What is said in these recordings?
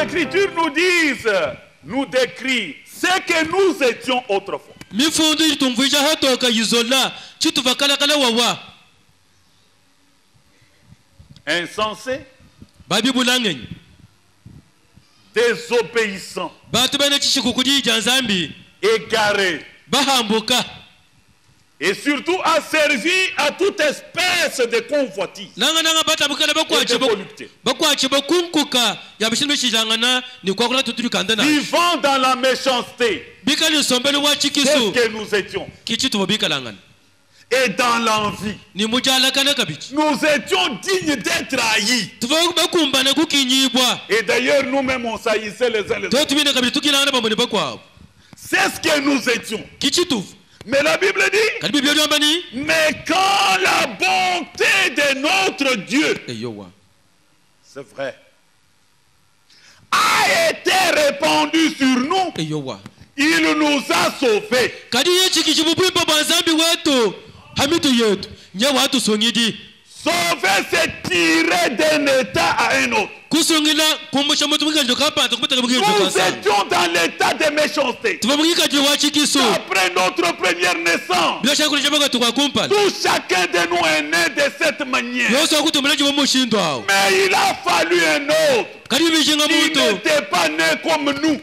Écritures nous disent, nous décrit ce que nous étions autrefois. Insensés, désobéissants, égarés, et surtout asservis à toute espèce de convoitise et de volupté. Vivant dans la méchanceté, c'est ce que nous étions. Et dans l'envie, nous étions dignes d'être haïs. Et d'ailleurs, nous-mêmes, on s'haïssait les uns les autres. C'est ce que nous étions. Mais la Bible dit, mais quand la bonté de notre Dieu, c'est vrai, a été répandue sur nous, il nous a sauvés. Sauver, c'est tirer d'un état à un autre. Nous étions dans l'état de méchanceté. Après notre première naissance, tout chacun de nous est né de cette manière. Mais il a fallu un autre. Il n'était pas né comme nous.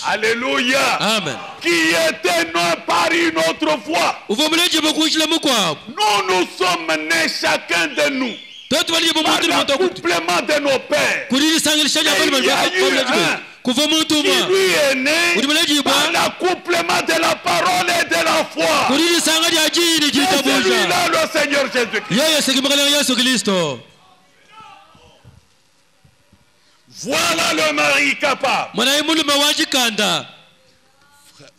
Alléluia. Amen. Qui était né par une autre voie. Nous sommes nés chacun de nous par l'accouplement de nos pères. Et il y a eu un qui lui est né par l'accouplement de la parole et de la foi. C'est celui-là le Seigneur Jésus-Christ. Voilà le mari capable.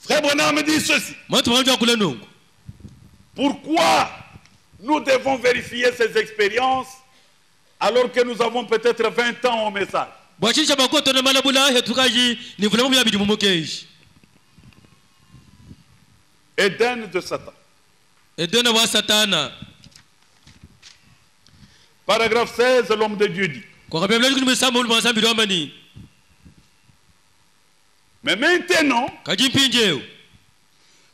Frère Branham me dit ceci. Pourquoi nous devons vérifier ces expériences alors que nous avons peut-être 20 ans au message? Éden de Satan. Paragraphe 16, l'homme de Dieu dit. Mais maintenant,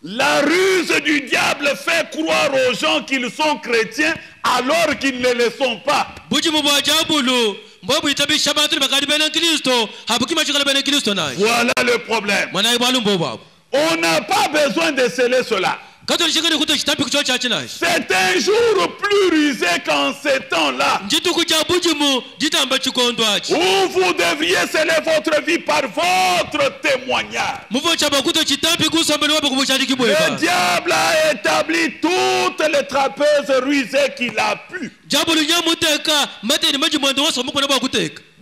la ruse du diable fait croire aux gens qu'ils sont chrétiens alors qu'ils ne le sont pas. Voilà le problème. On n'a pas besoin de sceller cela. C'est un jour plus rusé qu'en ces temps-là, où vous devriez sceller votre vie par votre témoignage. Le diable a établi toutes les trapèzes rusées qu'il a pu.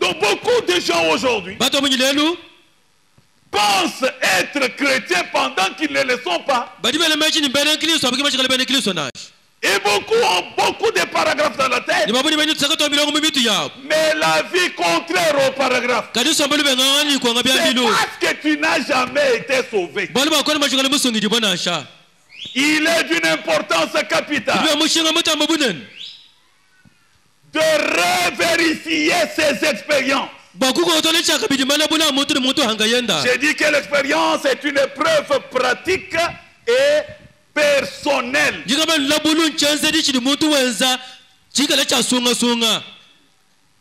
Donc beaucoup de gens aujourd'hui pensent être chrétiens pendant qu'ils ne le sont pas. Et beaucoup ont beaucoup de paragraphes dans la tête. Mais la vie contraire aux paragraphes, c'est parce que tu n'as jamais été sauvé. Il est d'une importance capitale de revérifier ces expériences. J'ai dit que l'expérience est une preuve pratique et personnelle.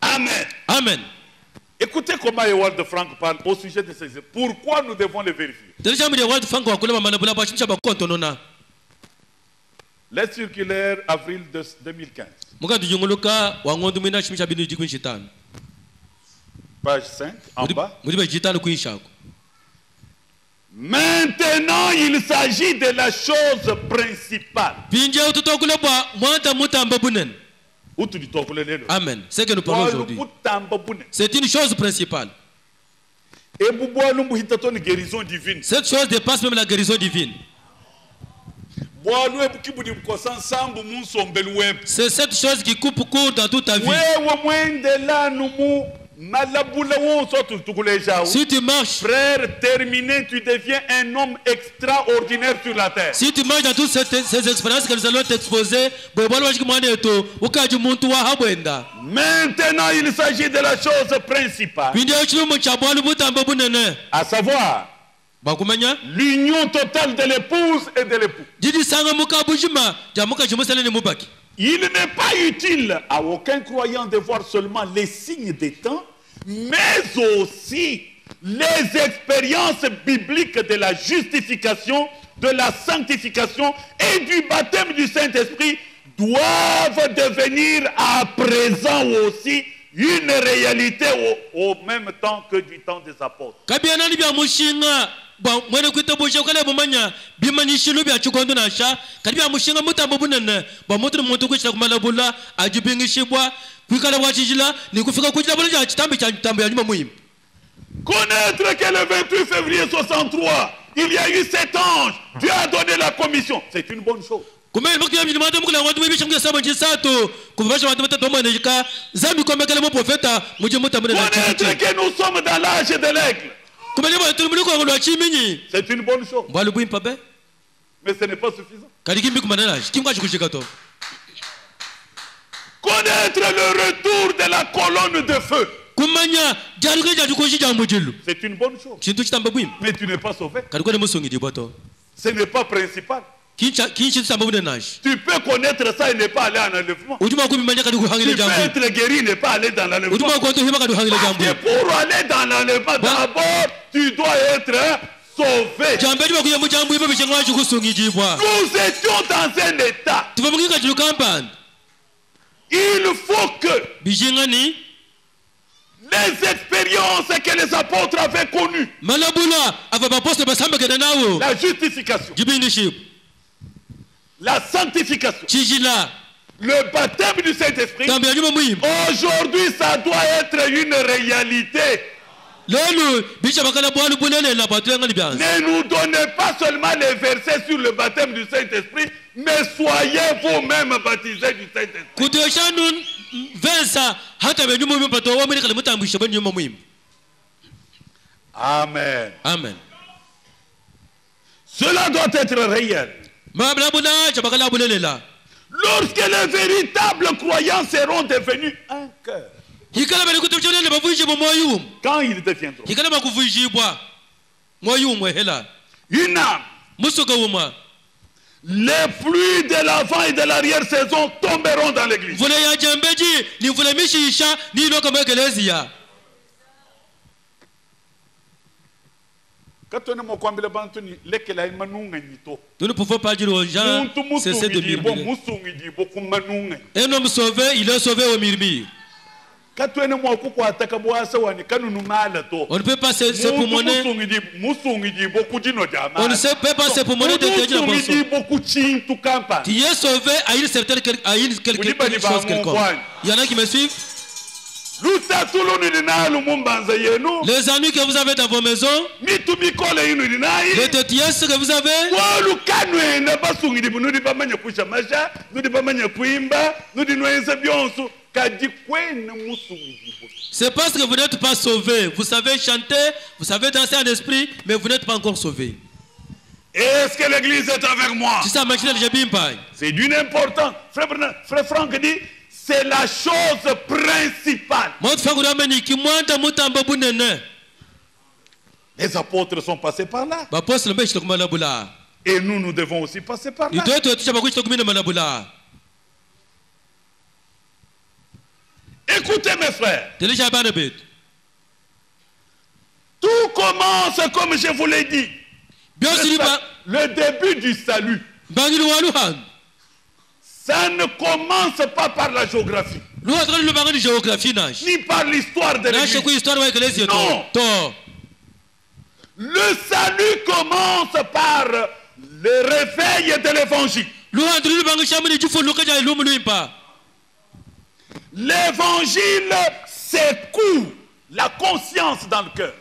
Amen. Amen. Écoutez comment Ewald Frank parle au sujet de ces expériences. Pourquoi nous devons les vérifier? Lettre circulaire, avril 2015. Page 5, en bas. Maintenant, il s'agit de la chose principale. Amen. C'est que nous parlons aujourd'hui. C'est une chose principale. Cette chose dépasse même la guérison divine. C'est cette chose qui coupe court dans toute ta vie. Si tu marches, frère terminé, tu deviens un homme extraordinaire sur la terre. Si tu marches dans toutes ces expériences que nous allons t'exposer, maintenant il s'agit de la chose principale, à savoir l'union totale de l'épouse et de l'époux. Il n'est pas utile à aucun croyant de voir seulement les signes des temps, mais aussi les expériences bibliques de la justification, de la sanctification et du baptême du Saint-Esprit doivent devenir à présent aussi une réalité au même temps que du temps des apôtres. Connaître que le 28 février 63, il y a eu 7 anges, Dieu a donné la commission, c'est une bonne chose. Connaître que nous sommes dans l'âge de l'aigle, c'est une bonne chose. Mais ce n'est pas suffisant. Connaître le retour de la colonne de feu, c'est une bonne chose. Mais tu n'es pas sauvé. Ce n'est pas principal. Tu peux connaître ça et ne pas aller en enlèvement. Tu peux être guéri et ne pas aller dans l'enlèvement. Parce que pour aller dans l'enlèvement, d'abord, tu dois être sauvé. Nous étions dans un état. Il faut que les expériences que les apôtres avaient connues, la justification, la sanctification, le baptême du Saint-Esprit, aujourd'hui ça doit être une réalité. Ne nous donnez pas seulement les versets sur le baptême du Saint-Esprit, mais soyez vous-même baptisés du Saint-Esprit. Amen. Amen. Cela doit être réel. Lorsque les véritables croyants seront devenus un cœur, quand ils deviendront une âme, les pluies de l'avant et de l'arrière-saison tomberont dans l'église. Nous ne pouvons pas dire aux gens cessez de murmurer. Un homme sauvé, il est sauvé au murmure. On ne peut pas s'époumoner. On ne peut pas s'époumoner de te dire tu es sauvé à une certaine chose quelconque. Il y en a qui me suivent. Les amis que vous avez dans vos maisons, les têtiers que vous avez, c'est parce que vous n'êtes pas sauvés. Vous savez chanter, vous savez danser en esprit, mais vous n'êtes pas encore sauvés. Est-ce que l'église est avec moi? C'est d'une importance. Frère Franck dit, c'est la chose principale. Les apôtres sont passés par là. Et nous devons aussi passer par là. Écoutez mes frères. Tout commence comme je vous l'ai dit. Le début du salut. Ça ne commence pas par la géographie. Ni par l'histoire de l'Église. Non. Le salut commence par le réveil de l'évangile. L'évangile secoue la conscience dans le cœur.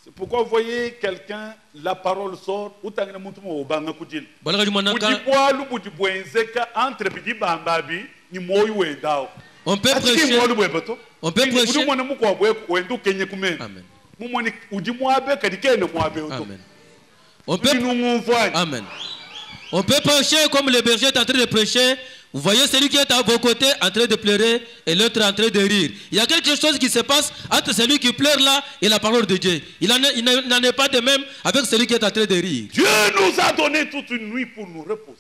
C'est pourquoi vous voyez quelqu'un, la parole sort, On peut prêcher. On peut prêcher. Amen. Amen. On peut. Amen. On peut prêcher comme le berger est en train de prêcher. Vous voyez celui qui est à vos côtés en train de pleurer et l'autre en train de rire. Il y a quelque chose qui se passe entre celui qui pleure là et la parole de Dieu. Il n'en est pas de même avec celui qui est en train de rire. Dieu nous a donné toute une nuit pour nous reposer.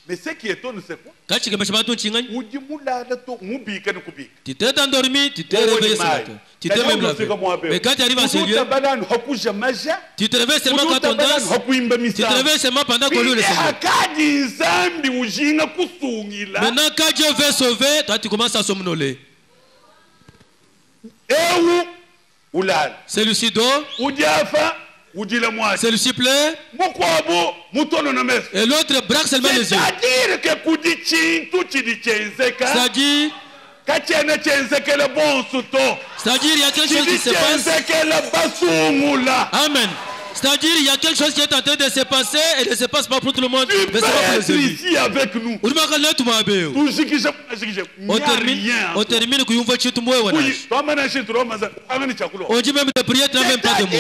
Mais ce qui étonne, c'est quoi? Tu t'es endormi, tu t'es réveillé ce matin. Tu t'es même lavé. Mais quand tu arrives à ce lieu, tu te réveilles seulement quand on danse. Tu te réveilles seulement pendant qu'on loue le Seigneur. Maintenant, quand Dieu veut sauver, toi tu commences à somnoler. Celui-ci dort. Celui-ci pleure. Et l'autre braque seulement les yeux. C'est-à-dire, il y a quelque chose qui se passe. Amen. C'est-à-dire, il y a quelque chose qui est en train de se passer et ne se passe pas pour tout le monde. Tu peux être ici avec nous. On termine. On dit même de prier, tu n'as même pas de mots.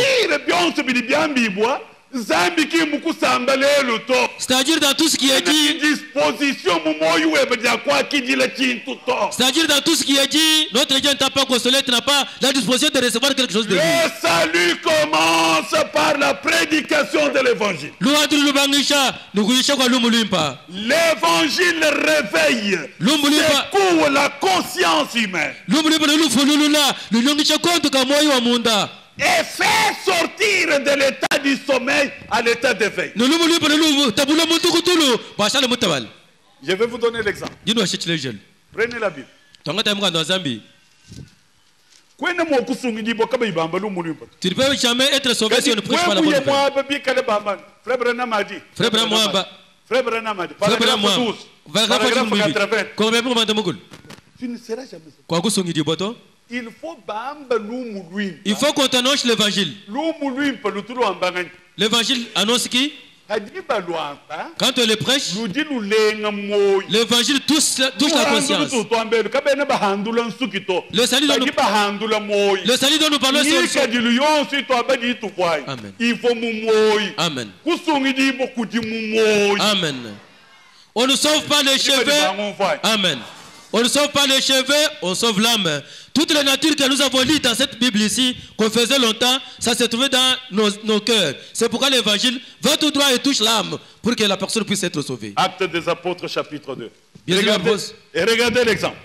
C'est-à-dire dans tout ce qui est dit, c'est-à-dire dans tout ce qui est dit, notre Dieu ne t'a pas consolé, tu n'as pas la disposition de recevoir quelque chose de lui. Le salut commence par la prédication de l'évangile. L'évangile réveille, secoue la conscience humaine et fait sortir de l'état du sommeil à l'état d'éveil. Je vais vous donner l'exemple. Prenez la Bible. Tu ne peux jamais être sauvé si on ne prêche pas la bonne nouvelle. Frère Branham a dit. Frère Branham, paragraphe 80. Tu ne seras jamais sauvé. Il faut qu'on t'annonce l'évangile. L'évangile annonce qui? Quand on le prêche, l'évangile touche la conscience. Le salut dont nous parlons, c'est Amen. Amen. On ne sauve pas les cheveux. Amen. On ne sauve pas les cheveux, on sauve l'âme. Toute la nature que nous avons lue dans cette Bible ici, qu'on faisait longtemps, ça se trouvait dans nos cœurs. C'est pourquoi l'évangile va tout droit et touche l'âme pour que la personne puisse être sauvée. Actes des Apôtres, chapitre 2. Regardez l'exemple.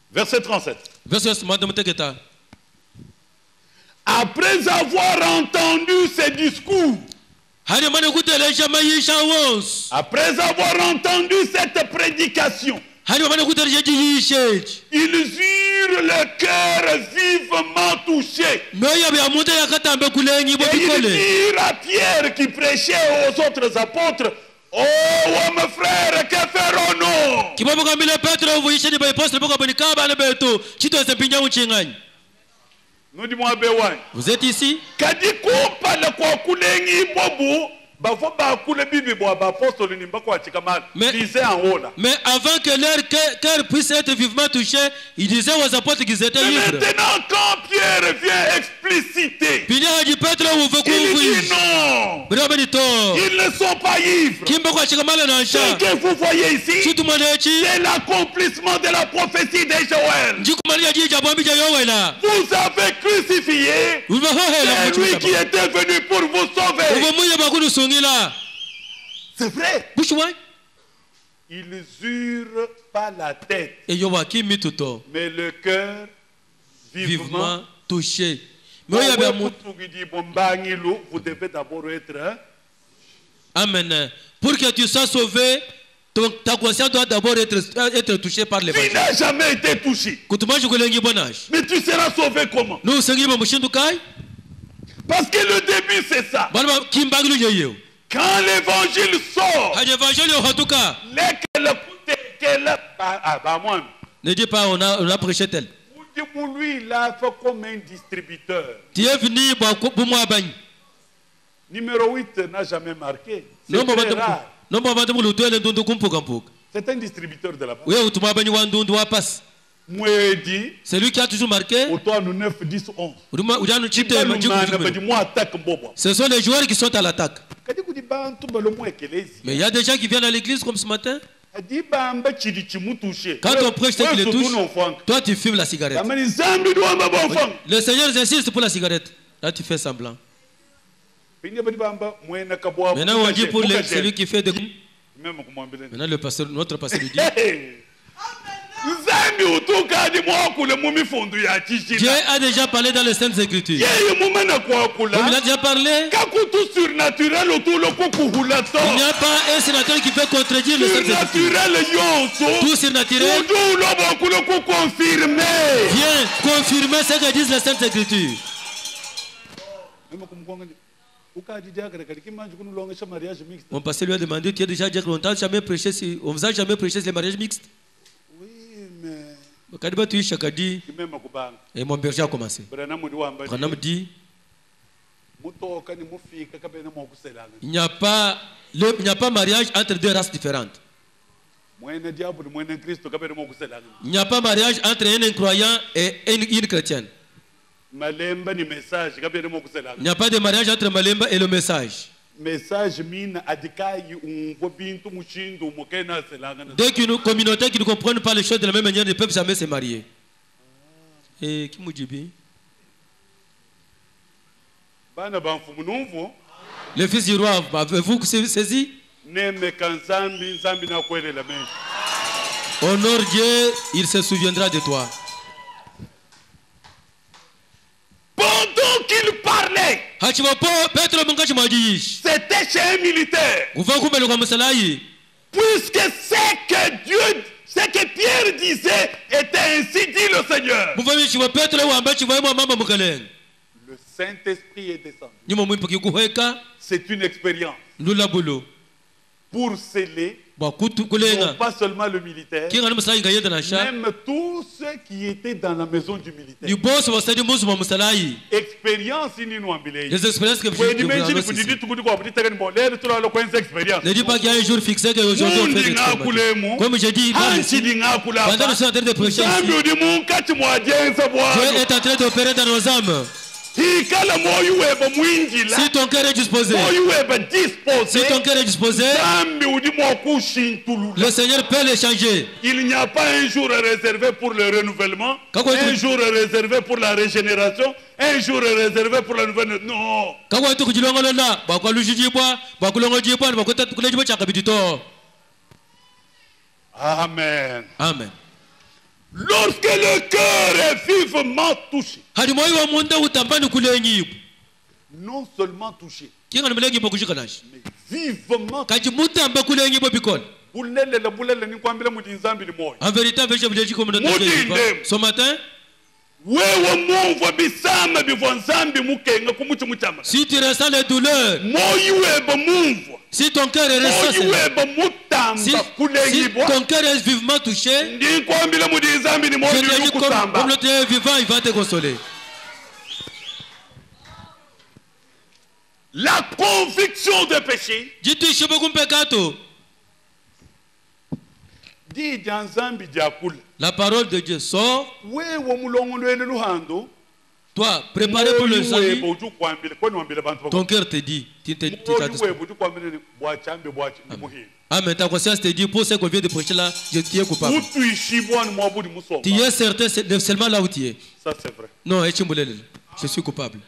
Verset 37. Après avoir entendu ces discours, après avoir entendu cette prédication, ils eurent le cœur vivement touché. Et ils dirent à Pierre qui prêchait aux autres apôtres: oh mon frère, que ferons-nous? Vous êtes ici? Mais avant que leur cœur puisse être vivement touché, il disait aux apôtres qu'ils étaient ivres. Maintenant, quand Pierre vient expliciter, il dit non, ils ne sont pas ivres. Ce que vous voyez ici, c'est l'accomplissement de la prophétie de Joël. Vous avez crucifié celui qui était venu pour vous sauver. C'est vrai. Ils eurent pas la tête, mais le cœur vivement touché. Vous devez d'abord être. Amen. Pour que tu sois sauvé, ta conscience doit d'abord être touchée par l'évangile. Tu n'as jamais été touché. Mais tu seras sauvé comment? Parce que le début c'est ça. Quand l'évangile sort, ne dis pas on a prêché tel. Lui, il a fait comme un distributeur. Tu es venu pour moi. Numéro 8 n'a jamais marqué. C'est très rare. C'est un distributeur de la passe. C'est lui qui a toujours marqué. Ce sont les joueurs qui sont à l'attaque. Mais il y a des gens qui viennent à l'église comme ce matin. Quand on prêche ce qui les touche, toi tu fumes la cigarette. Le Seigneur insiste pour la cigarette. Là tu fais semblant. Maintenant on dit pour celui qui fait des... Maintenant notre pasteur lui dit... Dieu a déjà parlé dans les Saintes Écritures. Comme il a déjà parlé, il n'y a pas un sénateur qui peut contredire les Saintes Écritures. Tout surnaturel vient confirmer ce que disent les Saintes Écritures. Mon pasteur lui a demandé, tu as déjà dit qu'on t'a jamais prêché, on vous a jamais prêché les mariages mixtes? Et mon berger a commencé. Branham dit, il n'y a pas mariage entre deux races différentes. Il n'y a pas mariage entre un incroyant et une chrétienne. Il n'y a pas de mariage entre Malemba et le message. Dès qu'une communauté qui ne comprenne pas les choses de la même manière ne peuvent jamais se marier. Et qui me dit bien? Le fils du roi, avez-vous saisi? Honore Dieu, il se souviendra de toi. Pendant qu'il parlait, c'était chez un militaire. Puisque ce que Pierre disait était ainsi dit le Seigneur. Le Saint-Esprit est descendu. C'est une expérience. Pour sceller non pas seulement le militaire, même tous ceux qui étaient dans la maison du militaire. Expérience les expériences que vous ne dis pas qu'il y a un jour fixé qu'aujourd'hui on fait des choses. Comme j'ai dit, pendant que je suis en train de prêcher ici, Dieu est en train d'opérer dans nos âmes. Si ton cœur est disposé, le Seigneur peut les changer. Il n'y a pas un jour réservé pour le renouvellement, un jour réservé pour la régénération, un jour réservé pour la nouvelle. Non. Amen. Amen. Lorsque le cœur est vivement touché, non seulement touché, mais vivement touché. En vérité, ce matin, si tu ressens les douleurs, si ton cœur est resté, si ton cœur est vivement touché, comme le Dieu vivant, il va te consoler. La conviction de péché dit la parole de Dieu sort. Toi, préparé pour le salut, ton cœur te dit, Amen. Ta conscience te dit, pour ce qu'on vient de prêcher là, tu es coupable. Tu es certain seulement là où tu es. Ça c'est vrai. Non, je suis coupable.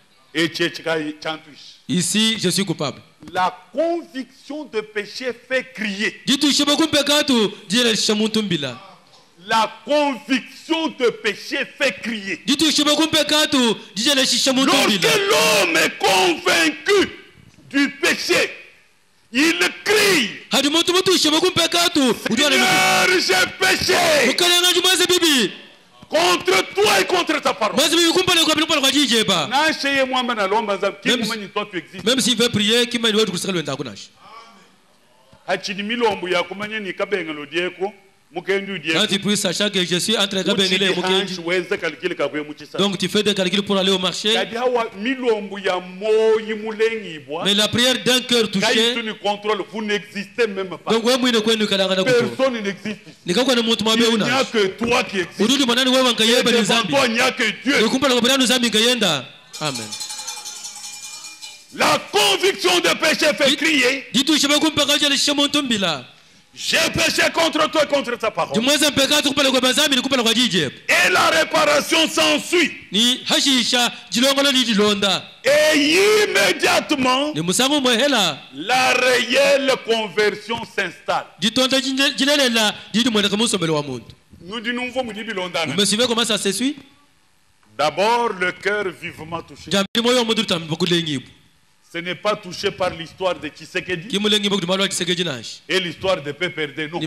Ici, je suis coupable. La conviction de péché fait crier. La conviction de péché fait crier. Lorsque l'homme est convaincu du péché, il crie. Seigneur, j'ai péché contre toi et contre ta parole. Même s'il veut prier, qui m'a dit Quand tu pries sachant que je suis entre Gabengele et Mukendi, donc tu fais des calculs pour aller au marché. Mais la prière d'un cœur touché, donc personne n'existe. Il n'y a que toi qui existes. Il n'y a que Dieu. Amen. La conviction de péché fait crier. J'ai péché contre toi et contre ta parole. Et la réparation s'ensuit. Et immédiatement, la réelle conversion s'installe. Nous me suivez comment ça se suit? D'abord, le cœur vivement touché. Ce n'est pas touché par l'histoire de Tshisekedi et l'histoire de PPRD, non.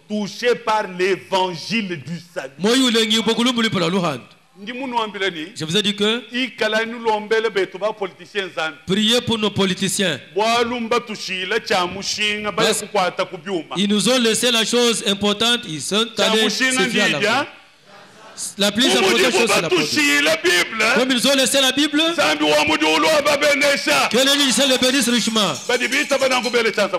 Touché par l'évangile du salut. Je vous ai dit que priez pour nos politiciens. Ils nous ont laissé la chose importante, ils sont allés se fier à la plus importante chose c'est la Bible. Comme ils ont laissé la Bible, que les gens le bénissent richement.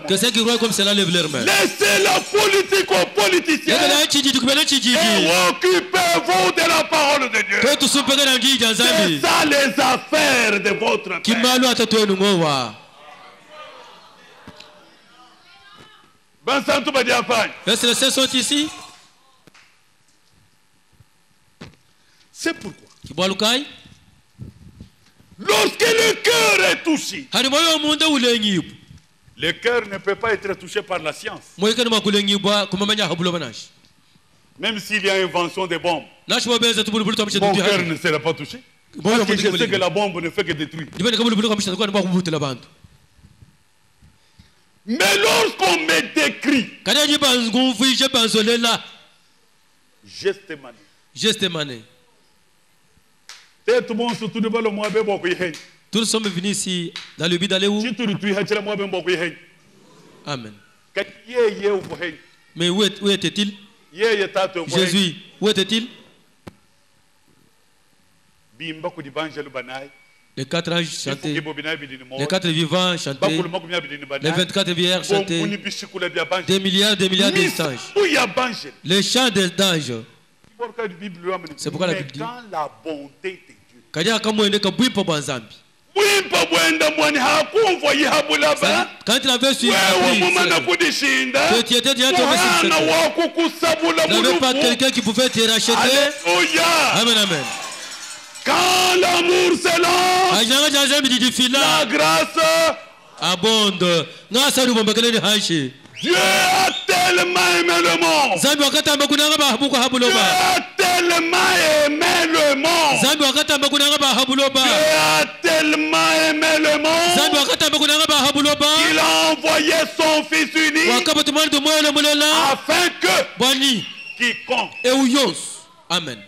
Que ceux qui croient comme cela lèvent leurs mains. Laissez la politique aux politiciens et occupez-vous de la parole de Dieu. C'est ça les affaires de votre Père. Est-ce que les saints sont ici? C'est pourquoi, lorsque le cœur est touché, le cœur ne peut pas être touché par la science. Même s'il y a invention des bombes, mon cœur ne sera pas touché. Parce que je sais que la bombe ne fait que détruire. Mais lorsqu'on me décrit, gestemane, tous sommes venus ici dans le but d'aller où? Amen. Mais où était-il? Jésus, où était-il? Les 4 anges chantaient, les 4 vivants chantaient, les 24 vieillards chantaient, des milliards d'anges. Les chants des anges. C'est pourquoi la Bible dit quand la bonté de Dieu, quand il avait suivi tu étais déjà tombé sur cette terre. Il n'y avait pas quelqu'un qui pouvait te racheter. Amen, amen. Quand l'amour s'élance, la grâce abonde. Dieu a tellement aimé le monde. Dieu a tellement aimé le monde. Dieu a tellement aimé le monde qu'il a envoyé son Fils unique afin que quiconque, Amen,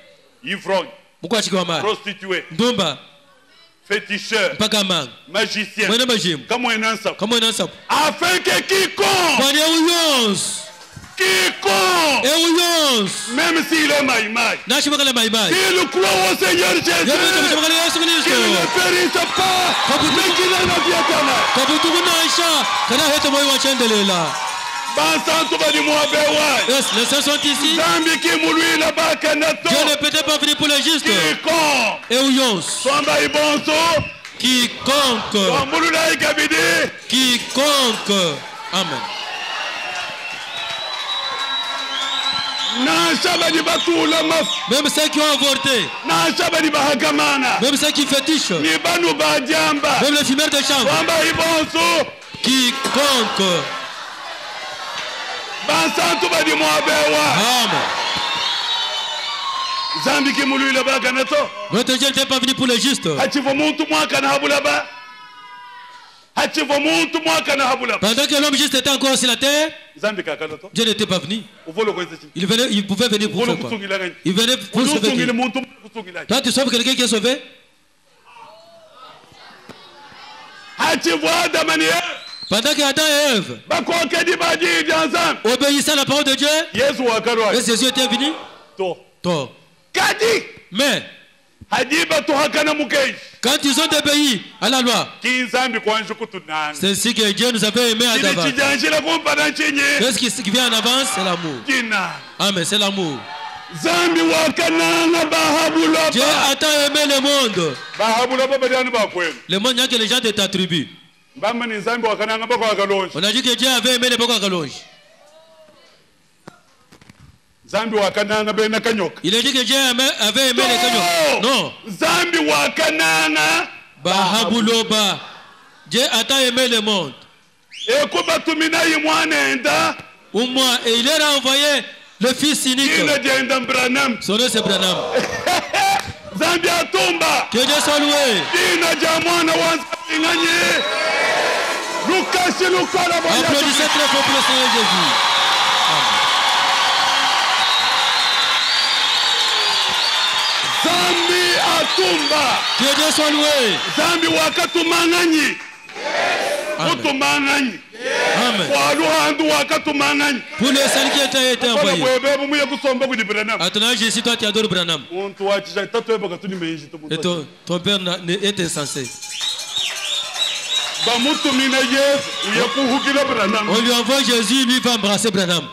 ivrogne, prostituée, féticheur, magicien, afin que quiconque, même s'il est maïmaï, qu'il croit au Seigneur Jésus, qu'il ne périsse pas, mais qu'il ait la vie éternelle. Yes, les saints sont ici. Dieu ne peut pas venir pour les justes. Quiconque. Amen. Même ceux qui ont avorté, même ceux qui fétichent, même les fumeurs de chambre, quiconque. Votre Dieu n'était pas venu pour les justes. Pendant que l'homme juste était encore sur la terre, Dieu n'était pas venu. Il pouvait venir pour faire quoi? Il venait pour sauver. Toi, tu sauves quelqu'un qui est sauvé? Pendant que Adam et Ève obéissaient à la parole de Dieu, et Jésus était venu. Mais quand ils ont obéi à la loi, c'est ainsi que Dieu nous avait aimés à d'avance. Qu'est-ce qui vient en avance? C'est l'amour. Amen, c'est l'amour. Dieu a tant aimé le monde. Le monde, il n'y a que les gens de ta tribu. On a dit que Dieu avait aimé les Bokakalonge. Il a dit que Dieu avait aimé les Kanyok. Non. Bahabuloba. Dieu a tant aimé le monde. Et il a envoyé le fils unique. Son nom c'est Branham. Que Dieu soit loué. Applaudissez très fort pour le Seigneur Jésus. Que Dieu soit loué. Amen. Pour les saints qui étaient envoyés. À ton âge ici, toi tu adores Branham. Et ton père est insensé. On lui envoie Jésus, lui va embrasser Branham.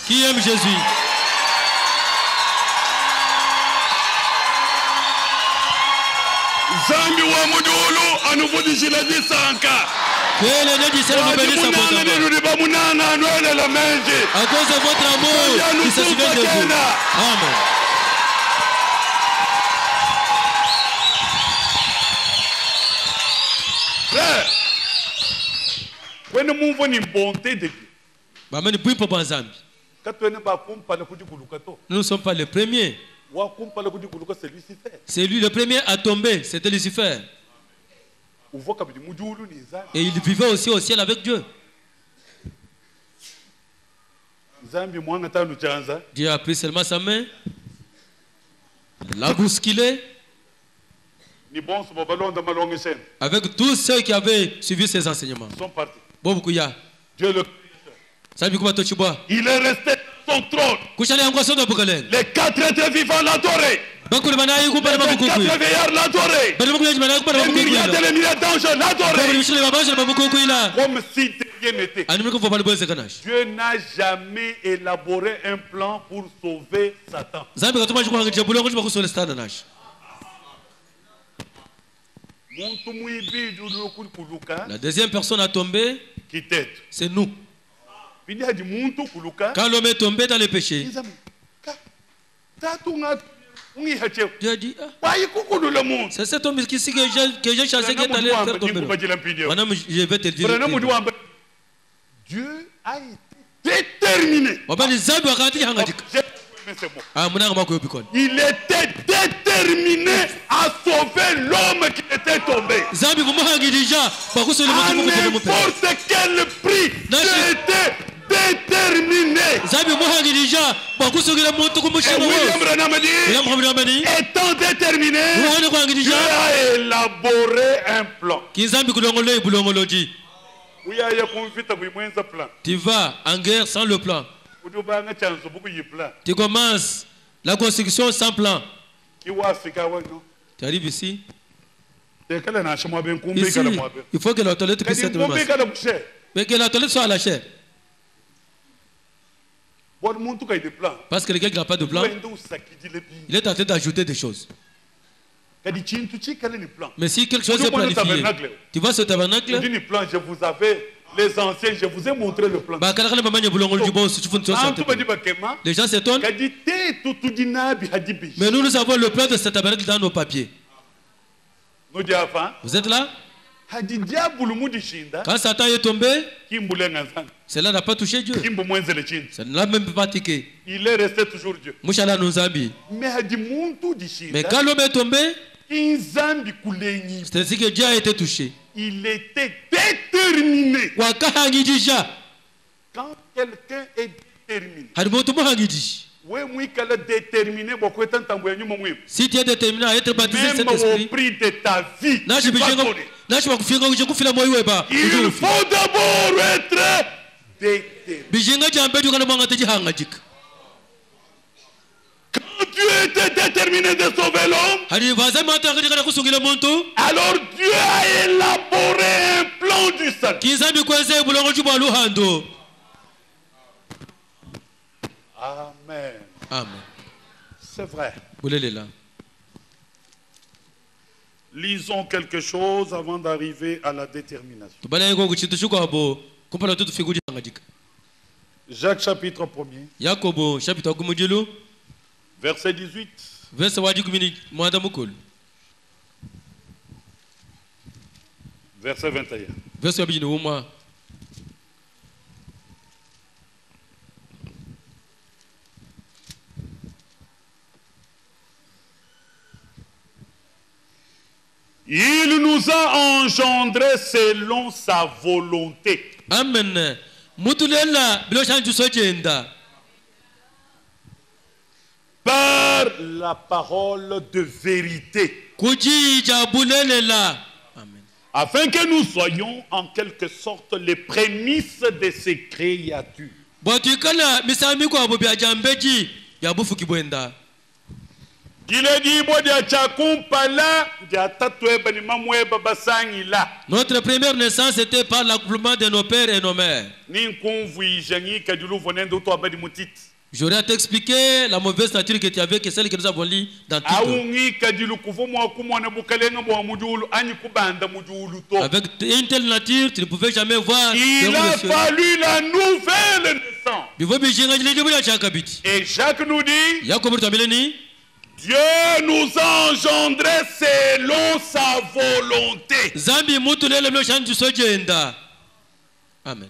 Qui aime Jésus? Zambi wa mudulu anuvudishila jisanka. Kwele nedi sema mbelisa bonama. À cause de votre amour, qui se souvient de vous. Amen. Frère, when move on in bonté de Dieu. Nous ne sommes pas les premiers. C'est lui le premier à tomber, c'était Lucifer. Et il vivait aussi au ciel avec Dieu. Dieu a pris seulement sa main, l'a bousculé. Avec tous ceux qui avaient suivi ses enseignements. Il est resté son trône. Les 4 êtres vivants l'adoraient. Les 4 veillards l'adoraient. Les milliards et les milliards d'anges l'adoraient. Comme si de rien n'était. Dieu n'a jamais élaboré un plan pour sauver Satan. La deuxième personne à tomber, c'est nous. Quand l'homme est tombé dans les péchés, Dieu a dit, c'est cet homme que j'ai chassé qui est allé faire tomber. Madame, je vais te dire. Dieu a été déterminé. Il était déterminé à sauver l'homme qui était tombé. À n'importe quel prix, Dieu était déterminé. Et William Branham dit, étant déterminé, Dieu a élaboré un plan. Tu vas en guerre sans le plan. Tu commences la construction sans plan. Tu arrives ici. Ici, il faut que la toilette puisse être masse. Mais que la toilette soit à la chair. Parce que le gars qui n'a pas de plan, il est en train d'ajouter des choses. Mais si quelque chose est planifié, tu vois ce tabernacle. Je vous avais, les anciens, je vous ai montré le plan. Les gens s'étonnent. Mais nous avons le plan de ce tabernacle dans nos papiers. Vous êtes là? Quand Satan est tombé, cela n'a pas touché Dieu. Ça ne l'a même pas tiqué. Il est resté toujours Dieu. Mais quand l'homme est tombé, c'est ainsi que Dieu a été touché. Il était déterminé. Quand quelqu'un est déterminé, Si tu es déterminé à être baptisé même cet esprit, au prix de ta vie, il faut d'abord être déterminé. Quand Dieu était déterminé de sauver l'homme, alors Dieu a élaboré un plan du salut. Amen. Amen. C'est vrai. Lisons quelque chose avant d'arriver à la détermination. Jacques chapitre 1er. Verset 18. Verset 21. Il nous a engendrés selon sa volonté. Amen. Par la parole de vérité. Amen. Afin que nous soyons en quelque sorte les prémices de ces créatures. Notre première naissance était par l'accouplement de nos pères et nos mères. J'aurais à t'expliquer la mauvaise nature que tu avais, que celle que nous avons lue dans tout. Avec une telle nature, tu ne pouvais jamais voir. Il a fallu la nouvelle naissance. Et Jacques nous dit, Dieu nous a engendrés selon sa volonté. Amen.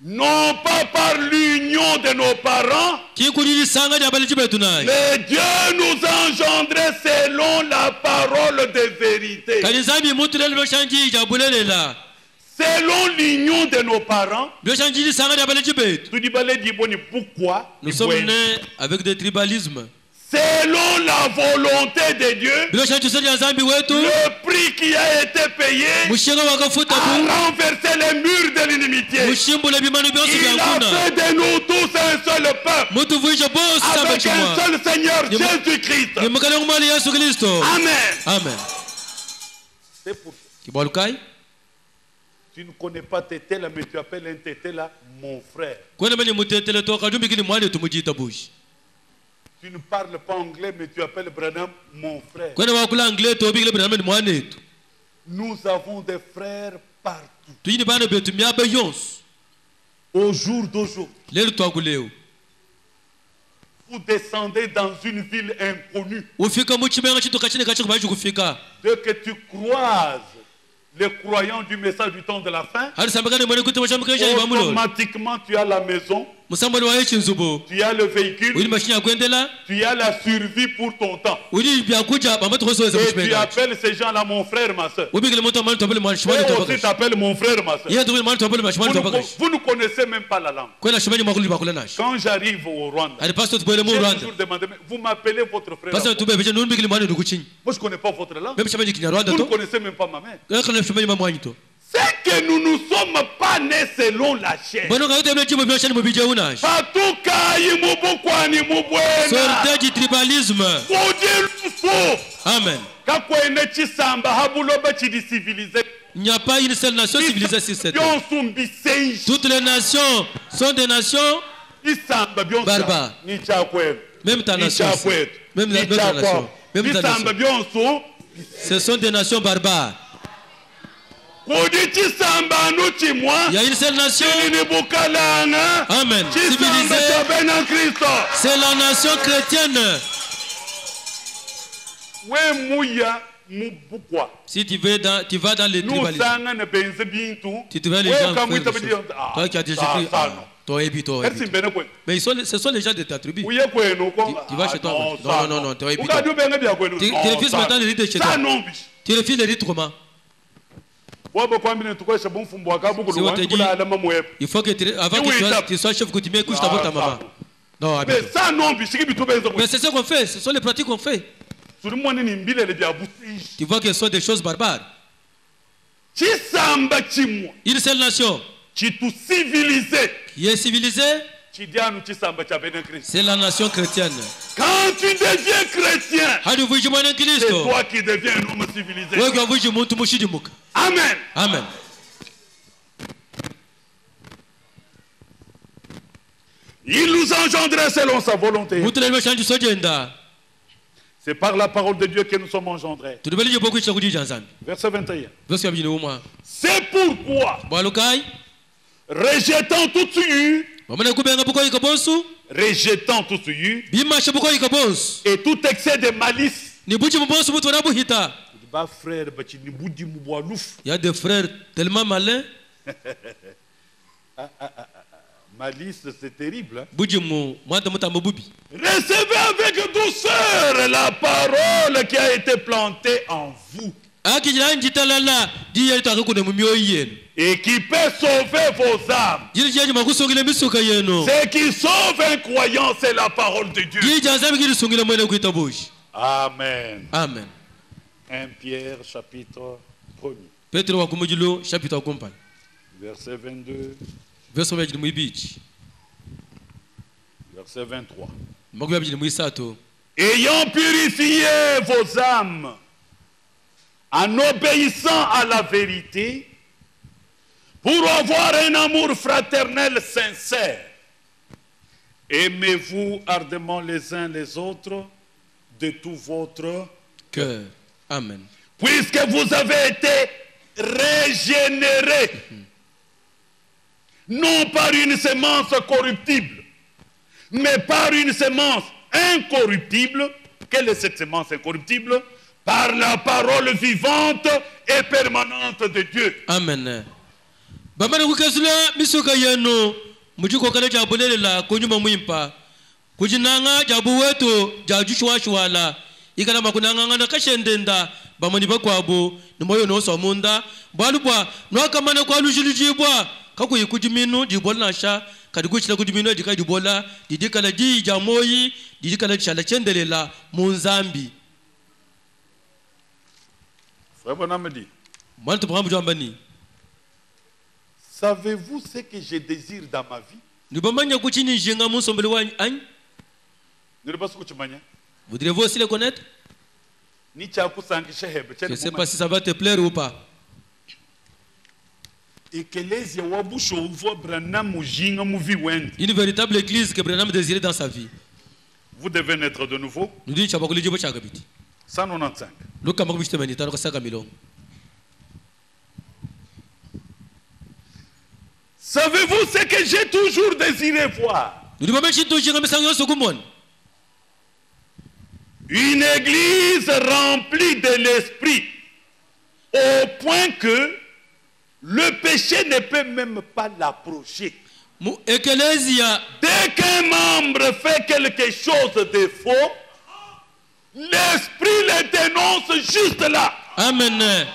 Non pas par l'union de nos parents, mais Dieu nous a engendrés selon la parole de vérité. Selon l'union de nos parents, pourquoi nous sommes nés avec des tribalismes. Selon la volonté de Dieu, le prix qui a été payé a renversé les murs de l'inimitié. Il a fait de nous tous un seul peuple, avec un seul Seigneur, Jésus-Christ. Amen. Amen. C'est pour ça. Tu ne connais pas Tété là, mais tu appelles un Tété là mon frère. Tu ne parles pas anglais, mais tu appelles Branham mon frère. Nous avons des frères partout. Au jour d'aujourd'hui, vous descendez dans une ville inconnue. Dès que tu croises les croyants du message du temps de la fin, automatiquement tu as la maison, tu as le véhicule, tu as la survie pour ton temps. Et tu appelles ces gens-là mon frère, ma soeur. Et aussi tu appelles mon frère, ma soeur. Vous ne connaissez même pas la langue. Quand j'arrive au Rwanda, j'ai toujours demandé, vous m'appelez votre frère. Moi je ne connais pas votre langue. Vous ne connaissez même pas ma mère. C'est que nous ne sommes pas nés selon la chair. Soldat du tribalisme. Amen. Il n'y a pas une seule nation civilisée sur cette terre. Toutes les nations sont des nations barbares. Même ta nation. Même ta nation. Même ta nation. Ce sont des nations barbares. Il y a une seule nation. Amen. Civilisée. C'est la nation chrétienne. Si tu vas dans les tribalismes, tu te vois les gens. Toi qui as déjà écrit. Mais ce sont les gens de ta tribu. Tu vas chez toi. Non, tu refuses maintenant les rites de chez toi. Tu refuses les rites romains. Il faut que avant que tu sois chef coutumier, couche d'abord ta maman. Non, mais ça non, mais c'est ce qu'on fait, ce sont les pratiques qu'on fait. Tu vois que ce sont des choses barbares. Une seule nation qui est civilisée, c'est la nation chrétienne. Quand tu deviens chrétien, c'est toi qui deviens un homme civilisé. Amen. Amen. Il nous engendrait selon sa volonté. C'est par la parole de Dieu que nous sommes engendrés. Verset 21. C'est pourquoi, rejetant tout souillure, et tout excès de malice. Il y a des frères tellement malins. Malice, c'est terrible. Hein? Recevez avec douceur la parole qui a été plantée en vous. Et qui peut sauver vos âmes. Ce qui sauve un croyant, c'est la parole de Dieu. Amen. Amen. 1 Pierre chapitre 1er. Verset 22. Verset 23. Ayant purifié vos âmes en obéissant à la vérité, pour avoir un amour fraternel sincère, aimez-vous ardemment les uns les autres de tout votre cœur. Amen. Puisque vous avez été régénérés, non par une semence corruptible, mais par une semence incorruptible. Quelle est cette semence incorruptible? Par la parole vivante et permanente de Dieu. Amen. Bamana kukazula misoka yenu mujiko kale jabulela kunyuma mwimpa kujinanga jabu wetu jajushwashwala ikana makunanga na kashendenda bamani bakwabo nimoyo no somunda balubwa no kamana kwa lujijibwa kakuyi kujiminu jibola sha kadikuchira kujiminu dikadibola didikala ji jamoyi didikala chala chendelela munzambi. Frère Bonhomme dit, savez-vous ce que je désire dans ma vie? Voudrez-vous aussi le connaître? Je ne sais pas si ça va te plaire ou pas. Une véritable église que Branham désirait dans sa vie. Vous devez naître de nouveau. 195. Savez-vous ce que j'ai toujours désiré voir? Une église remplie de l'esprit, au point que le péché ne peut même pas l'approcher. Dès qu'un membre fait quelque chose de faux, l'esprit le dénonce juste là. Amen.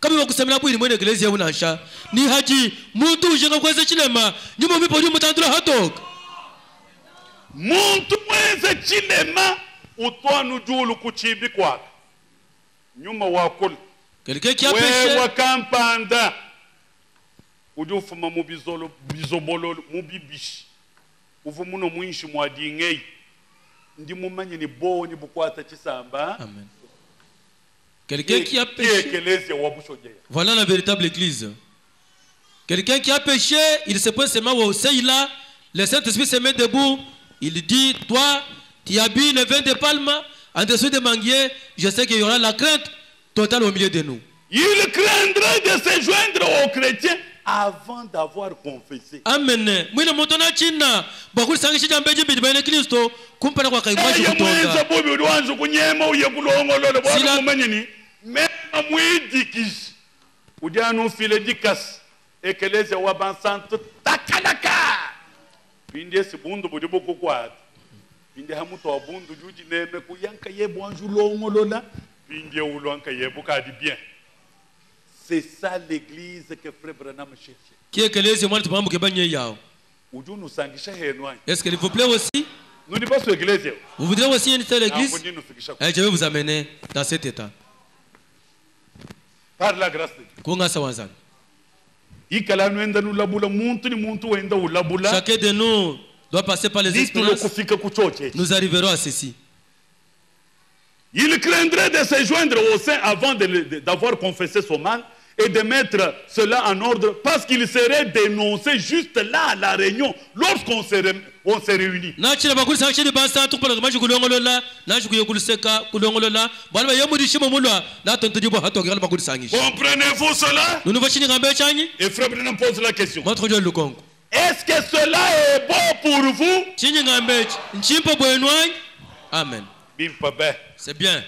Kama wakusemela bwili mwene eklezia unasha ni haji muntu ujenga kweze chilema nyuma mipo nyuma tandula hatoka muntu mweze chilema utwanu julu kuchimbi kwaka nyuma wakula kelike kiapeshe wewe kampanda ujufuma bizobolo mubibishi uvumuno mwinshi mwadingei ndi mumanye ni bo ni bukwata chisamba. Amen. Quelqu'un qui a péché. Voilà la véritable église. Quelqu'un qui a péché, il se pose seulement au seuil là, le Saint-Esprit se met debout, il dit, toi, tu as bu le vin de palme, en dessous des manguiers, je sais qu'il y aura la crainte totale au milieu de nous. Il craindrait de se joindre aux chrétiens avant d'avoir confessé. Amen. Mwina motona china, bakuli sangishi jambeji bidibane Kristo, kumpana kwa kaimwaji kutonga. Bubi uliwanzu kunyema uye kulongolole bwana mumanyini. Mema mwidikishi. Udianu file dikas. Ekeleze wabansantu takalaka. Pindi esibundu budibu kukwata. Pindi hamuto wabundu juji neme kuyanka yebu anju longolola. Pindi ulwanka yebu kadi bien. C'est ça l'église que Frère Branham cherche. Est-ce qu'il vous plaît aussi? Nous n'est pas sur l'église. Vous voudrez aussi une telle église? Je vais vous amener dans cet état. Par la grâce de Dieu. Chacun de nous doit passer par les expériences. Nous arriverons à ceci. Il craindrait de se joindre au sein avant d'avoir confessé son mal et de mettre cela en ordre parce qu'il serait dénoncé juste là à la réunion lorsqu'on se réunit. Comprenez-vous cela? Et Frère Branham pose la question. Est-ce que cela est bon pour vous? Amen. C'est bien.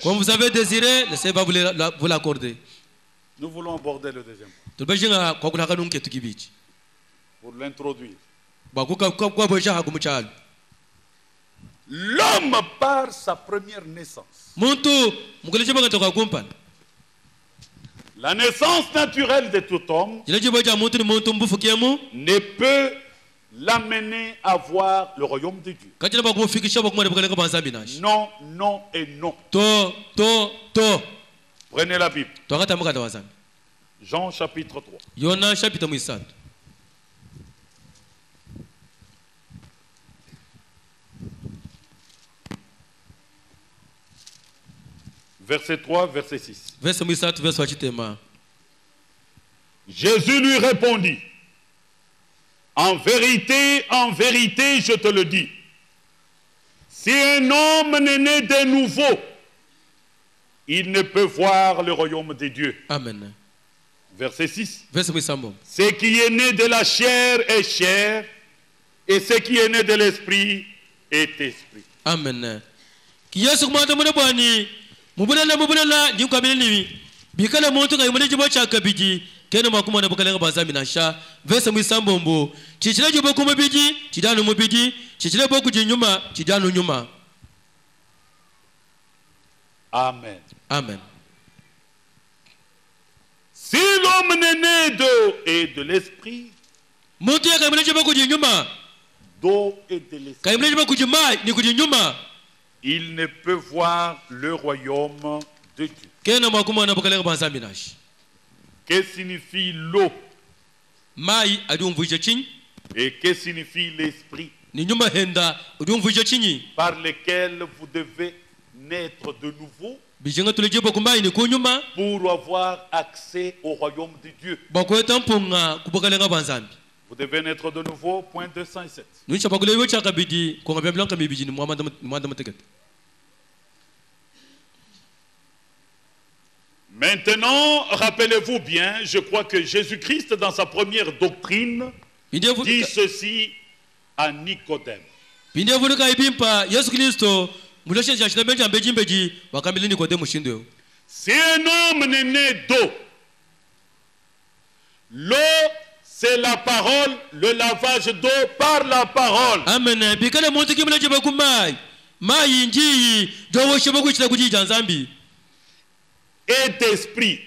Comme vous avez désiré, le Seigneur va vous l'accorder. Nous voulons aborder le deuxième point. Pour l'introduire. L'homme par sa première naissance. La naissance naturelle de tout homme ne peut l'amener à voir le royaume de Dieu. Non, non et non. Prenez la Bible. Jean chapitre 3. Verset 3, verset 6. Jésus lui répondit: en vérité, je te le dis, si un homme n'est né de nouveau, il ne peut voir le royaume de Dieu. Amen. Verset 6. Ce qui est né de la chair est chair, et ce qui est né de l'esprit est esprit. Amen. Kene makuma na bukalenga bazami na sha vese mwisambombo chichile jibo kumubiji chidano mubiji chichile boku jinyuma chidano nyuma. Amen. Amen. Si l'homme n'est né d'eau et de l'esprit, d'eau et de l'esprit, il ne peut voir le royaume de Dieu. Kene makuma na bukalenga bazami na sha. Que signifie l'eau? Et que signifie l'esprit? Par lequel vous devez naître de nouveau pour avoir accès au royaume de Dieu. Vous devez naître de nouveau, point 207. Maintenant, rappelez-vous bien, je crois que Jésus-Christ, dans sa première doctrine, dit ceci à Nicodème. Si un homme n'est né d'eau, l'eau, c'est la parole, le lavage d'eau par la parole. Amen. Et d'esprit.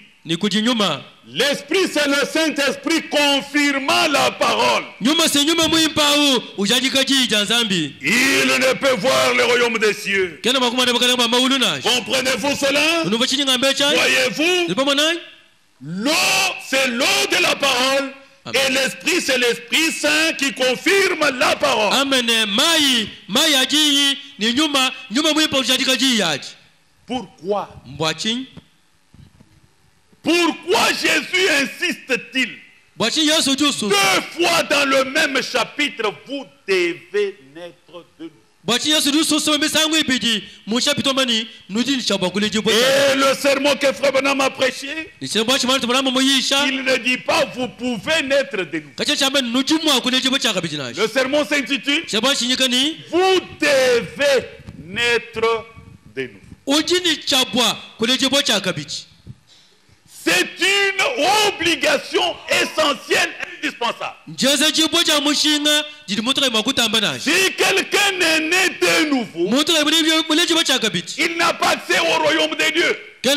L'esprit, c'est le Saint-Esprit confirmant la parole. Il ne peut voir le royaume des cieux. Comprenez-vous cela? Voyez-vous? L'eau, c'est l'eau de la parole. Amen. Et l'esprit, c'est l'Esprit Saint qui confirme la parole. Amen. Pourquoi? Pourquoi Jésus insiste-t-il? 2 fois dans le même chapitre, vous devez naître de nouveau. Et le sermon que Frère Branham a prêché, il ne dit pas vous pouvez naître de nouveau. Le sermon s'intitule vous devez naître de nouveau. C'est une obligation essentielle, indispensable. Si quelqu'un est né de nouveau, il n'a pas accès au royaume de Dieu. Et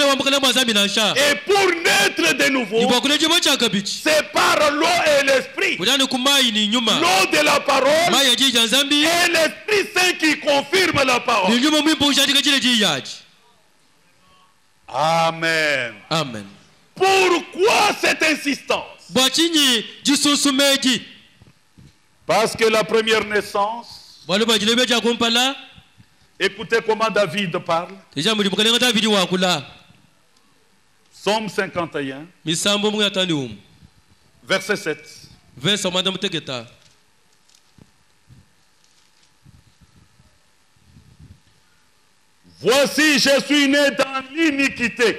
pour naître de nouveau, c'est par l'eau et l'esprit. L'eau de la parole et l'Esprit Saint qui confirme la parole. Amen. Amen. Pourquoi cette insistance? Parce que la première naissance, écoutez comment David parle. Psaume 51, verset 7. Voici, je suis né dans l'iniquité,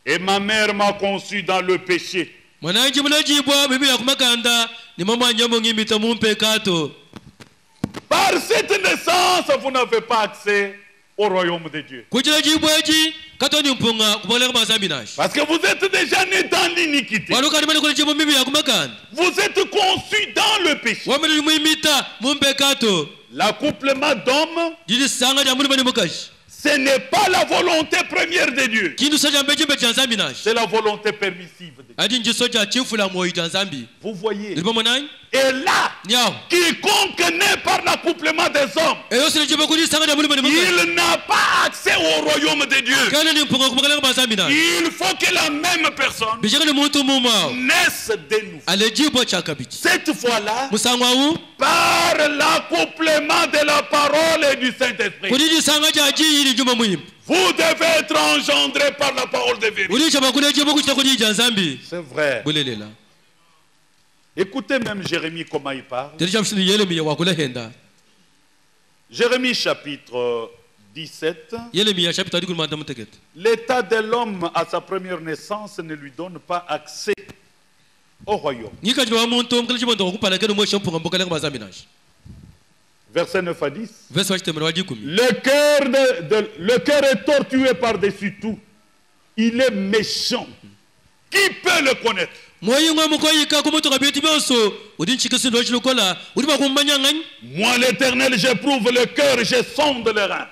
et ma mère m'a conçu dans le péché. Par cette naissance, vous n'avez pas accès au royaume de Dieu. Parce que vous êtes déjà né dans l'iniquité. Vous êtes conçu dans le péché. L'accouplement d'hommes, ce n'est pas la volonté première de Dieu. C'est la volonté permissive de Dieu. Vous voyez. Et là, quiconque naît par l'accouplement des hommes, il n'a pas accès au royaume de Dieu. Il faut que la même personne naisse de nouveau. Cette fois-là, par l'accouplement de la parole et du Saint-Esprit, vous devez être engendré par la parole de vérité. C'est vrai. Écoutez même Jérémie comment il parle. Jérémie chapitre 17. L'état de l'homme à sa première naissance ne lui donne pas accès au royaume. Verset 9 à 10. Le cœur est tortué par-dessus tout. Il est méchant. Qui peut le connaître? Moi l'Éternel, j'éprouve le cœur, je sonde les reins.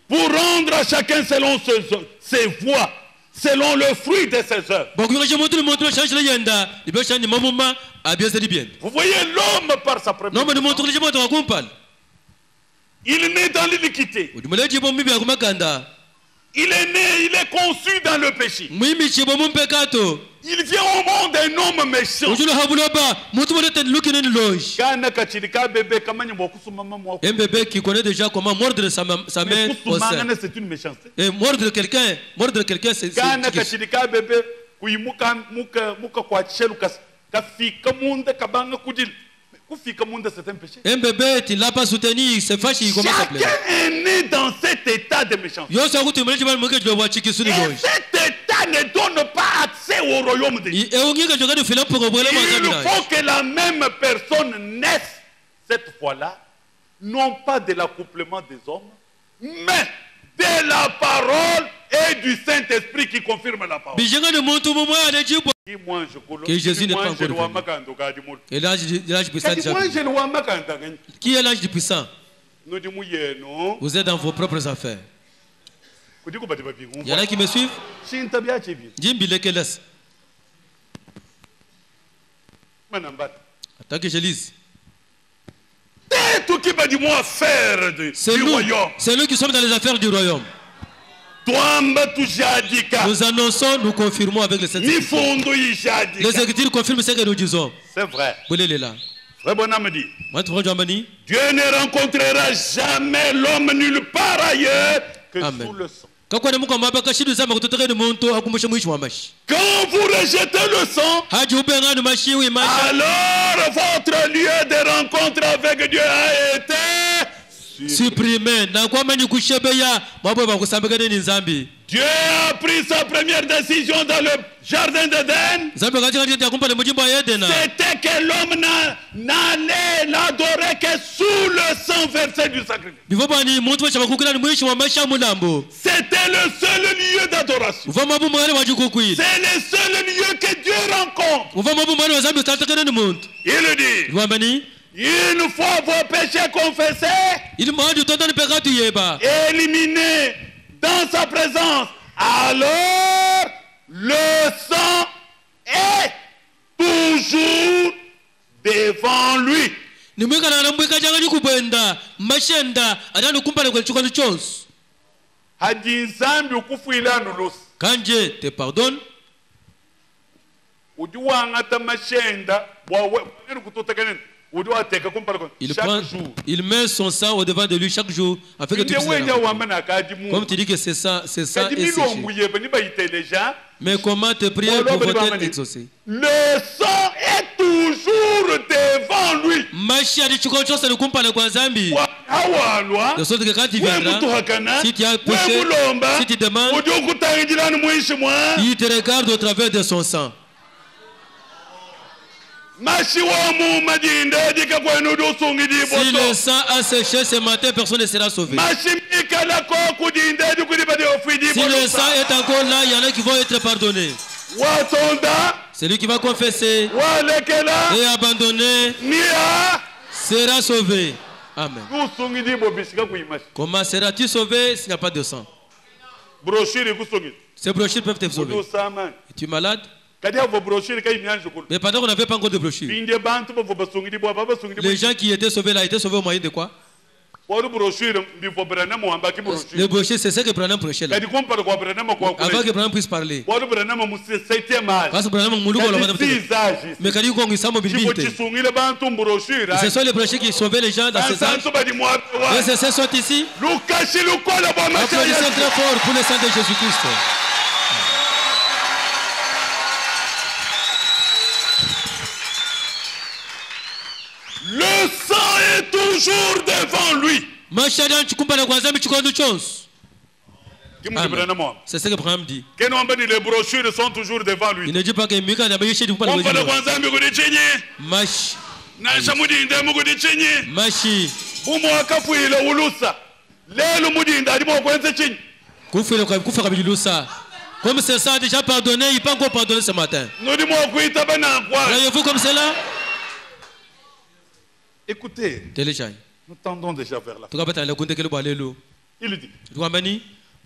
Pour rendre à chacun selon ses voies, selon le fruit de ses œuvres. Vous voyez l'homme par sa première naissance. Il est né dans l'iniquité. Il est né, il est conçu dans le péché. Il vient au monde un homme méchant. Un bébé qui connaît déjà comment mordre sa mère au sein. C'est une méchanceté. Et mordre quelqu'un, c'est un péché. Un bébé, tu ne l'as pas soutenu, il s'est fâché, il commence à pleurer. Chacun est né dans cet état de méchanceté. Et cet état ne donne pas accès au royaume de Dieu. Il faut que la même personne naisse, cette fois-là, non pas de l'accouplement des hommes, mais de la parole et du Saint-Esprit qui confirme la parole. Que Jésus n'est pas encore venu. Et l'âge puissant déjà. Qui est l'âge du puissant? Vous êtes dans vos propres affaires. Il y en a qui me suivent? Attends que je lise. C'est nous qui sommes dans les affaires du royaume. Nous annonçons, nous confirmons avec les Saint-Esprit. Les Écritures confirment ce que nous disons. C'est vrai. Frère Bonhomme dit, Dieu ne rencontrera jamais l'homme nulle part ailleurs que sous le sang. Quand vous rejetez le sang, alors votre lieu de rencontre avec Dieu a été supprimer. Dieu a pris sa première décision dans le jardin d'Éden. C'était que l'homme n'allait l'adorer que sous le sang versé du sacrifice. C'était le seul lieu d'adoration. C'est le seul lieu que Dieu rencontre. Il dit, une fois vos péchés confessés, éliminés dans sa présence, alors le sang est toujours devant lui. Quand Dieu te pardonne, il met son sang au devant de lui chaque jour afin que tu puisses. Comme tu dis que c'est ça, est séché. Mais comment te prier pour être exaucé? Le sang est toujours devant lui. De sorte que quand il viendra, si tu as péché, si tu demandes, il te regarde au travers de son sang. Si le sang a séché ce matin, personne ne sera sauvé. Si le sang est encore là, il y en a qui vont être pardonnés. Celui qui va confesser et abandonner sera sauvé. Amen. Comment seras-tu sauvé s'il n'y a pas de sang? Ces brochures peuvent te sauver. Es-tu malade? Mais pendant qu'on n'avait pas encore de brochure, les gens qui étaient sauvés là étaient sauvés au moyen de quoi? Le brochure, c'est ce que Branham prêchait là. Avant que Branham puisse parler. Parce que Branham mais quand il y a mobilité, ce sont les brochures qui sauvaient les gens dans ces âges. Et ces sont ici. Applaudissez très fort pour le sang de Jésus-Christ. Le sang est toujours devant lui. C'est ce que Branham dit. Les brochures sont toujours devant lui. Il ne dit pas que comme c'est ça déjà pardonné, il peut encore pardonner ce matin. Voyez-vous comme c'est là? Écoutez, nous tendons déjà vers la fin. Il dit,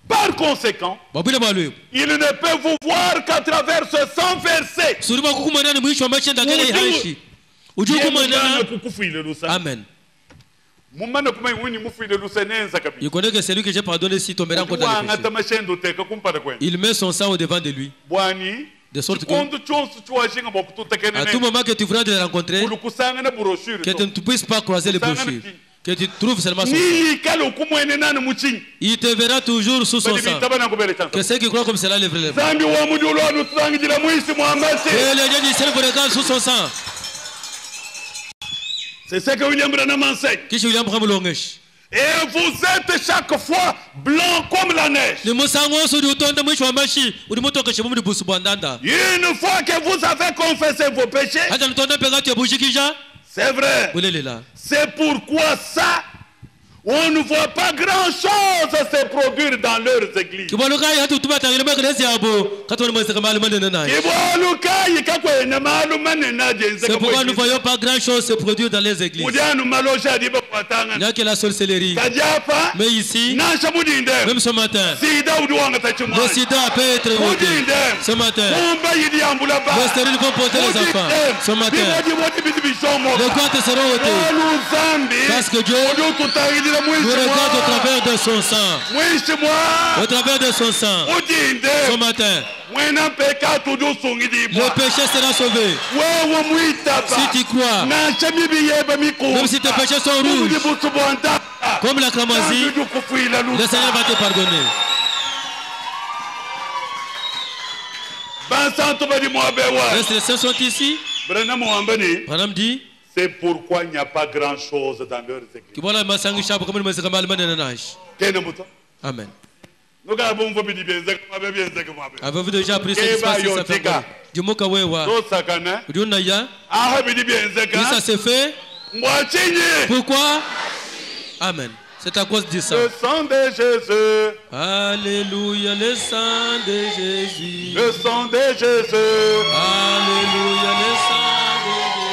par conséquent, il ne peut vous voir qu'à travers ce sang versé. Amen. Il connaît que c'est lui que j'ai pardonné si tombera encore dans le péché. Il met son sang au devant de lui. De sorte que, à tout moment que tu voudras te rencontrer, que tu ne puisses pas croiser les brochures, que tu trouves seulement son sang. Il te verra toujours sous son sang. Que ceux qui croient comme cela lèvent les bras. Et les dieux du ciel vous regardent sous son sang. C'est ce que William Branham enseigne. Et vous êtes chaque fois blanc comme la neige. Une fois que vous avez confessé vos péchés, c'est vrai. C'est pourquoi ça, on ne voit pas grand-chose se produire dans leurs églises. C'est pourquoi nous ne voyons pas grand-chose se produire dans les églises. Il n'y a que la sorcellerie. Mais ici, même ce matin, le sida peut être ôté. Ce matin, les stériles vont porter les enfants. Ce matin, les guantes seront ôtées. Parce que Dieu nous regarde au travers de son sang. Au travers de son sang. Ce matin, le péché sera sauvé. Si tu crois, même si tes péchés sont rouges, comme la cramoisie, le Seigneur va te pardonner. Les saints sont ici. Branham dit, C'est pourquoi il n'y a pas grand-chose dans leurs églises. Amen. Avez-vous déjà appris ce qui se passe ici? Ça s'est fait. Pourquoi? Amen. C'est à cause de ça. Le sang de Jésus. Alléluia, le sang de Jésus. Le sang de Jésus. Alléluia, le sang de Jésus.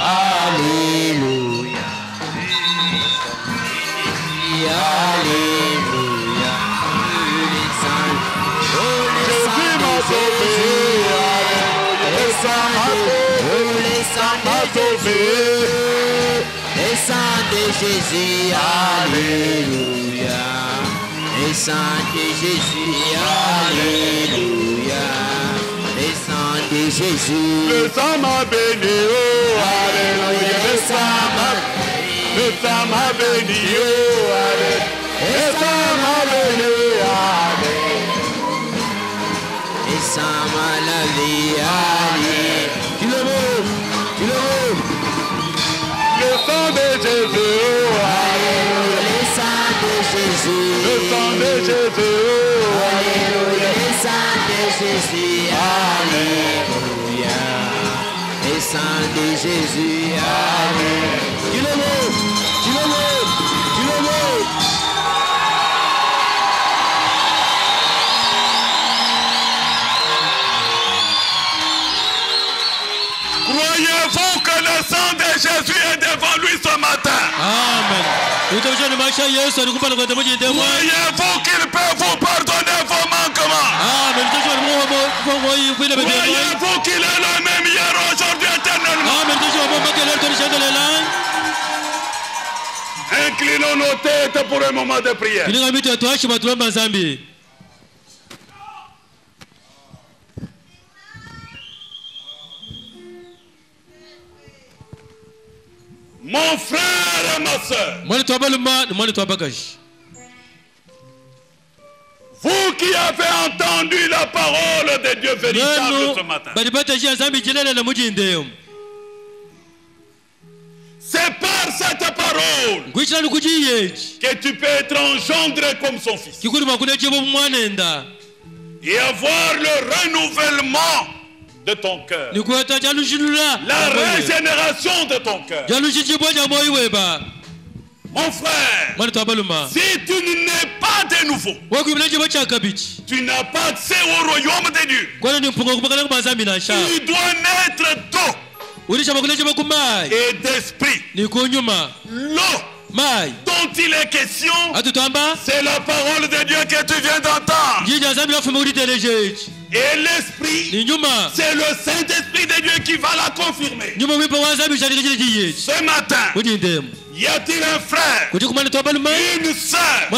Alléluia. Alléluia. Jésus m'a sauvé. Le sang m'a sauvé. Le sang de Jésus, alléluia. Le sang de Jésus, alléluia. Le sang de Jésus. Le sang m'a béni, oh, alléluia. Le sang m'a béni, oh, alléluia. Le sang m'a béni, alléluia. Le sang m'a lavé, alléluia. Tu le veux, tu le veux. Le sang de Jésus, alléluia. Le sang de Jésus, le sang de Jésus, alléluia. Le sang de Jésus, alléluia. Le sang de Jésus, alléluia. Tu le veux, tu le veux, tu le veux. Croyez-vous que le sang de Jésus est devant lui ce matin? Amen. Croyez-vous qu'il peut vous pardonner vos manquements? Amen. Croyez-vous qu'il est le même hier, aujourd'hui, éternellement? Amen. Inclinons nos têtes pour un moment de prière. Mon frère et ma soeur, vous qui avez entendu la parole de Dieu véritable ce matin, c'est par cette parole que tu peux être engendré comme son fils et avoir le renouvellement de ton cœur, la régénération de ton cœur. Mon frère, si tu n'es pas de nouveau, tu n'as pas accès au royaume de Dieu. Tu dois naître d'eau et d'esprit. L'eau dont il est question, c'est la parole de Dieu que tu viens d'entendre. Et l'esprit, c'est le Saint-Esprit de Dieu qui va la confirmer. Ce matin, y a-t-il un frère, une sœur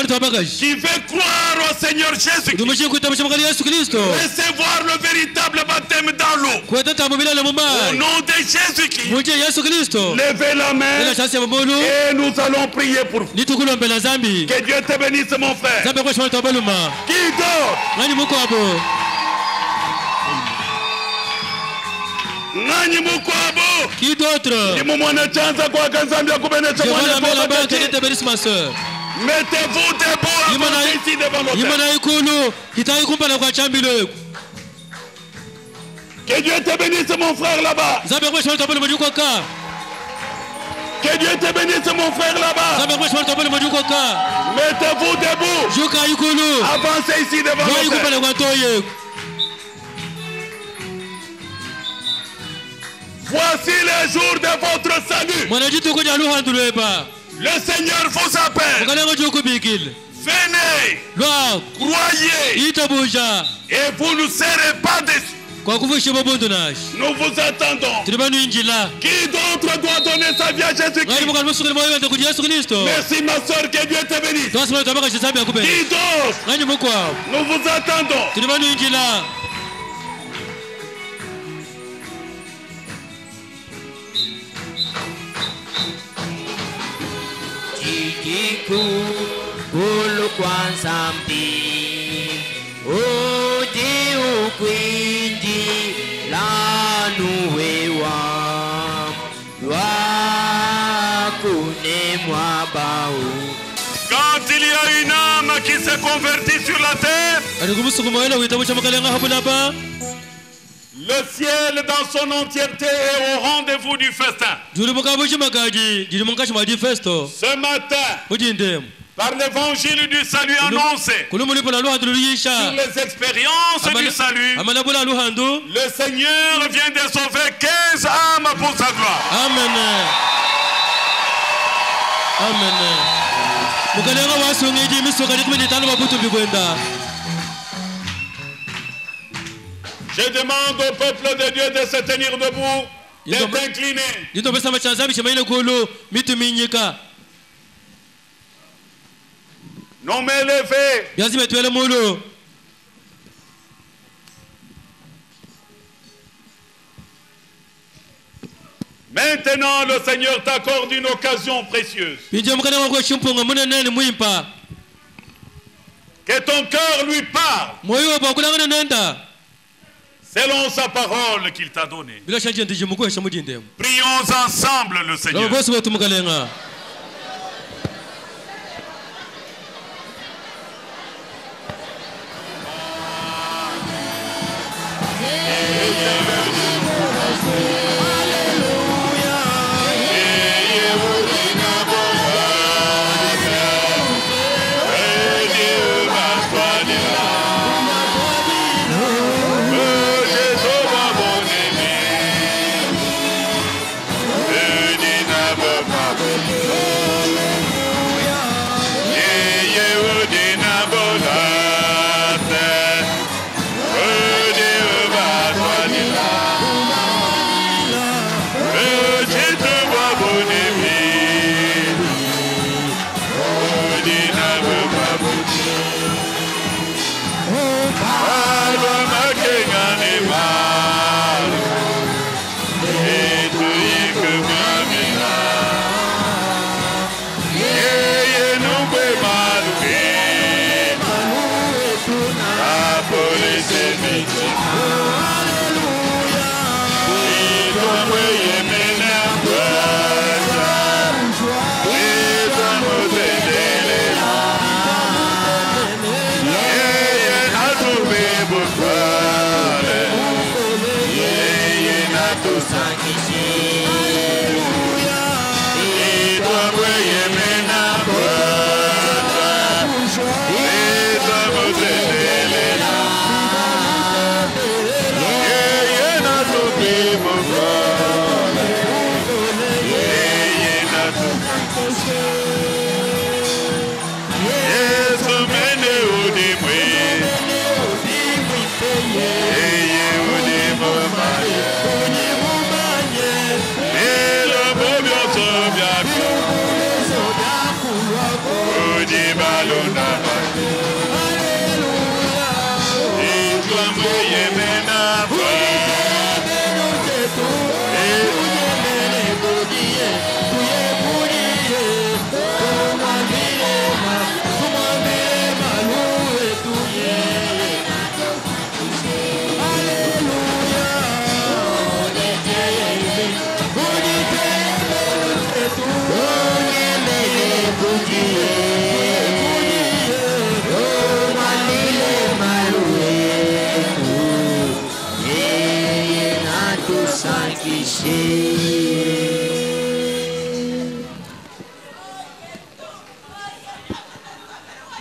qui veut croire au Seigneur Jésus-Christ, recevoir le véritable baptême dans l'eau, au nom de Jésus-Christ, levez la main et nous allons prier pour vous. Que Dieu te bénisse, mon frère. Qui d'autre? Qui d'autre? Mettez-vous debout ici devant l'autel. Que Dieu te bénisse, mon frère là-bas. Que Dieu te bénisse, mon frère là-bas. Mettez-vous debout. Avancez ici devant l'autel. Voici le jour de votre salut. Le Seigneur vous appelle. Venez, croyez, et vous ne serez pas déçus. Nous vous attendons. Qui d'autre doit donner sa vie à Jésus-Christ? Merci ma soeur, que Dieu te bénisse. Qui d'autre? Nous vous attendons. Kulu kwanzambi Odi ukwindi Lanu wewa Quand il y a une âme qui s'est convertie sur la terre, le ciel dans son entièreté est au rendez-vous du festin. Ce matin, par l'évangile du salut annoncé, sur les expériences du salut, le Seigneur vient de sauver 15 âmes pour sa gloire. Amen. Amen. Je demande au peuple de Dieu de se tenir debout, d'être incliné. Non mais levé. Maintenant, le Seigneur t'accorde une occasion précieuse. Que ton cœur lui parle. Selon sa parole qu'il t'a donnée. Prions ensemble le Seigneur.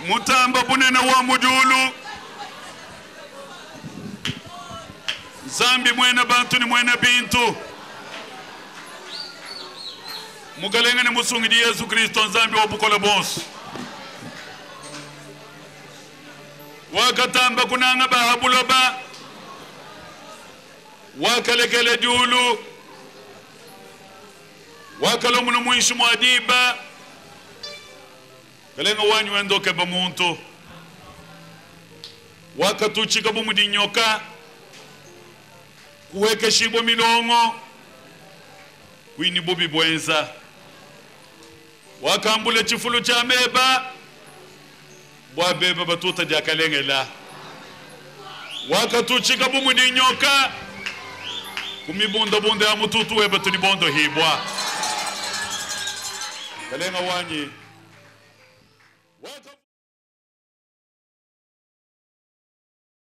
Mutamba bunene wa mudulu Zambi mwena bantu ni mwena bintu Mugalengane musungidi Yesu Kristo Zambi wabukola bonsu Wakatamba kunanga bahabuloba Wakalekele dulu Wakalomuno mwishu mwadiba Kalenga wanyu wendoke ba muntu Wakatuchika bumudinyoka Kuweke shibo milongo Kwini bubi bwenza Wakambule chifulu cha meba Bwabeba batuta jakalengela Wakatuchika bumudinyoka Kumibunda bunda ya mututu weba tunibondo hibwa Kalenga wanyi